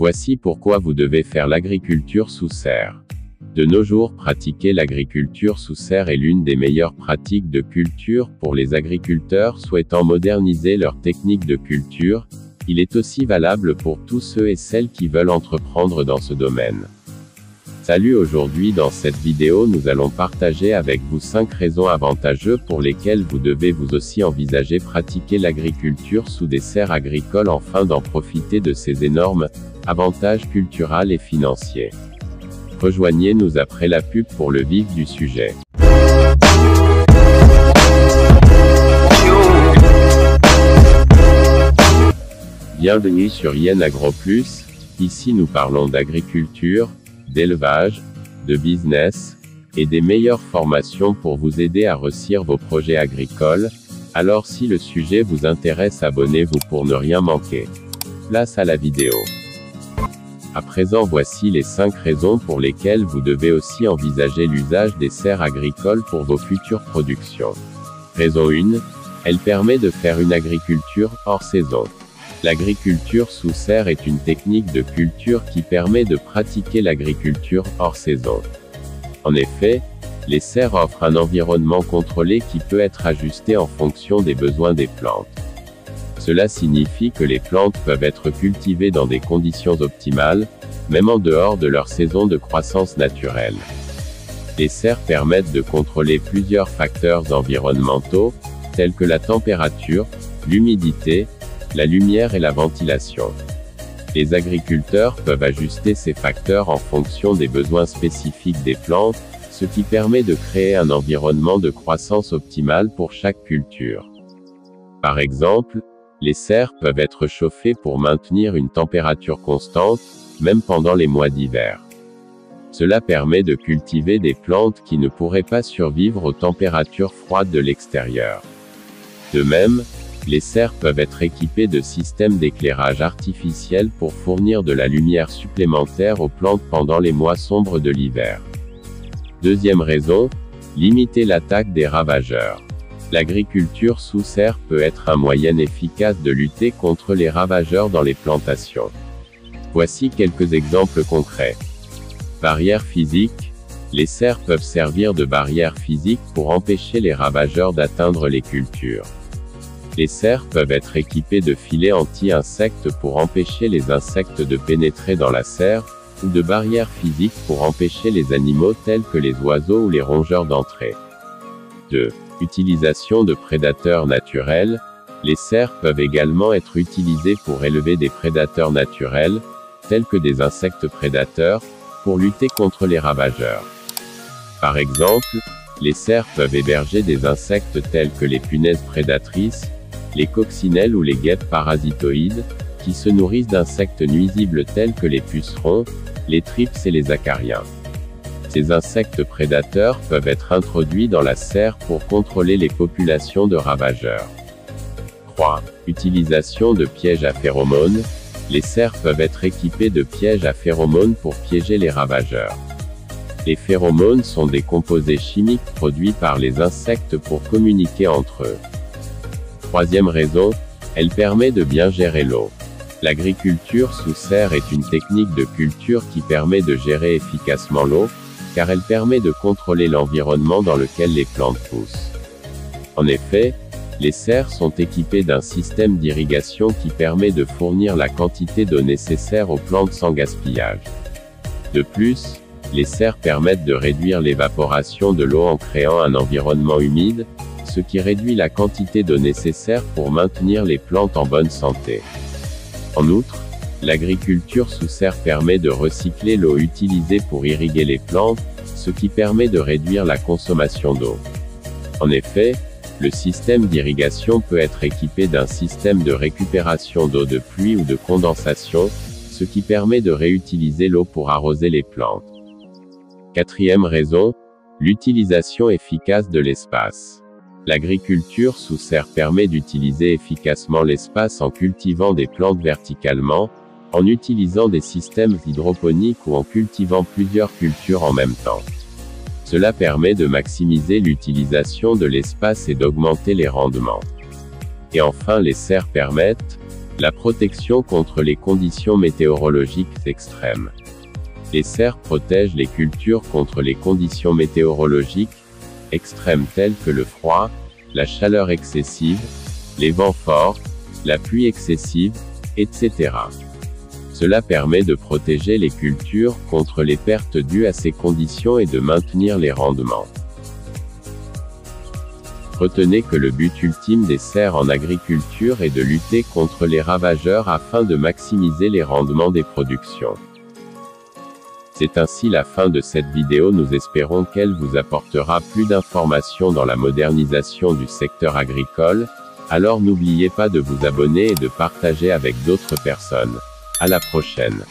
Voici pourquoi vous devez faire l'agriculture sous serre. De nos jours, pratiquer l'agriculture sous serre est l'une des meilleures pratiques de culture pour les agriculteurs souhaitant moderniser leur technique de culture. Il est aussi valable pour tous ceux et celles qui veulent entreprendre dans ce domaine. Salut, aujourd'hui dans cette vidéo nous allons partager avec vous 5 raisons avantageuses pour lesquelles vous devez vous aussi envisager pratiquer l'agriculture sous des serres agricoles afin d'en profiter de ces énormes avantages culturels et financiers. Rejoignez-nous après la pub pour le vif du sujet. Bienvenue sur Yen Agro Plus, ici nous parlons d'agriculture, d'élevage, de business, et des meilleures formations pour vous aider à réussir vos projets agricoles. Alors si le sujet vous intéresse, abonnez-vous pour ne rien manquer. Place à la vidéo. À présent, voici les 5 raisons pour lesquelles vous devez aussi envisager l'usage des serres agricoles pour vos futures productions. Raison 1. Elle permet de faire une agriculture hors saison. L'agriculture sous serre est une technique de culture qui permet de pratiquer l'agriculture hors saison. En effet, les serres offrent un environnement contrôlé qui peut être ajusté en fonction des besoins des plantes. Cela signifie que les plantes peuvent être cultivées dans des conditions optimales, même en dehors de leur saison de croissance naturelle. Les serres permettent de contrôler plusieurs facteurs environnementaux, tels que la température, l'humidité, la lumière et la ventilation. Les agriculteurs peuvent ajuster ces facteurs en fonction des besoins spécifiques des plantes, ce qui permet de créer un environnement de croissance optimale pour chaque culture. Par exemple, les serres peuvent être chauffées pour maintenir une température constante, même pendant les mois d'hiver. Cela permet de cultiver des plantes qui ne pourraient pas survivre aux températures froides de l'extérieur. De même, les serres peuvent être équipées de systèmes d'éclairage artificiel pour fournir de la lumière supplémentaire aux plantes pendant les mois sombres de l'hiver. Deuxième raison, limiter l'attaque des ravageurs. L'agriculture sous serre peut être un moyen efficace de lutter contre les ravageurs dans les plantations. Voici quelques exemples concrets. Barrières physiques. Les serres peuvent servir de barrière physique pour empêcher les ravageurs d'atteindre les cultures. Les serres peuvent être équipées de filets anti-insectes pour empêcher les insectes de pénétrer dans la serre, ou de barrières physiques pour empêcher les animaux tels que les oiseaux ou les rongeurs d'entrer. 2. Utilisation de prédateurs naturels. Les serres peuvent également être utilisées pour élever des prédateurs naturels, tels que des insectes prédateurs, pour lutter contre les ravageurs. Par exemple, les serres peuvent héberger des insectes tels que les punaises prédatrices, les coccinelles ou les guêpes parasitoïdes, qui se nourrissent d'insectes nuisibles tels que les pucerons, les thrips et les acariens. Ces insectes prédateurs peuvent être introduits dans la serre pour contrôler les populations de ravageurs. 3. Utilisation de pièges à phéromones. Les serres peuvent être équipées de pièges à phéromones pour piéger les ravageurs. Les phéromones sont des composés chimiques produits par les insectes pour communiquer entre eux. Troisième raison, elle permet de bien gérer l'eau. L'agriculture sous serre est une technique de culture qui permet de gérer efficacement l'eau, car elle permet de contrôler l'environnement dans lequel les plantes poussent. En effet, les serres sont équipées d'un système d'irrigation qui permet de fournir la quantité d'eau nécessaire aux plantes sans gaspillage. De plus, les serres permettent de réduire l'évaporation de l'eau en créant un environnement humide, ce qui réduit la quantité d'eau nécessaire pour maintenir les plantes en bonne santé. En outre, l'agriculture sous serre permet de recycler l'eau utilisée pour irriguer les plantes, ce qui permet de réduire la consommation d'eau. En effet, le système d'irrigation peut être équipé d'un système de récupération d'eau de pluie ou de condensation, ce qui permet de réutiliser l'eau pour arroser les plantes. Quatrième raison, l'utilisation efficace de l'espace. L'agriculture sous serre permet d'utiliser efficacement l'espace en cultivant des plantes verticalement, en utilisant des systèmes hydroponiques ou en cultivant plusieurs cultures en même temps. Cela permet de maximiser l'utilisation de l'espace et d'augmenter les rendements. Et enfin, les serres permettent La protection contre les conditions météorologiques extrêmes. Les serres protègent les cultures contre les conditions météorologiques extrêmes telles que le froid, la chaleur excessive, les vents forts, la pluie excessive, etc. Cela permet de protéger les cultures contre les pertes dues à ces conditions et de maintenir les rendements. Retenez que le but ultime des serres en agriculture est de lutter contre les ravageurs afin de maximiser les rendements des productions. C'est ainsi la fin de cette vidéo. Nous espérons qu'elle vous apportera plus d'informations dans la modernisation du secteur agricole. Alors n'oubliez pas de vous abonner et de partager avec d'autres personnes. À la prochaine.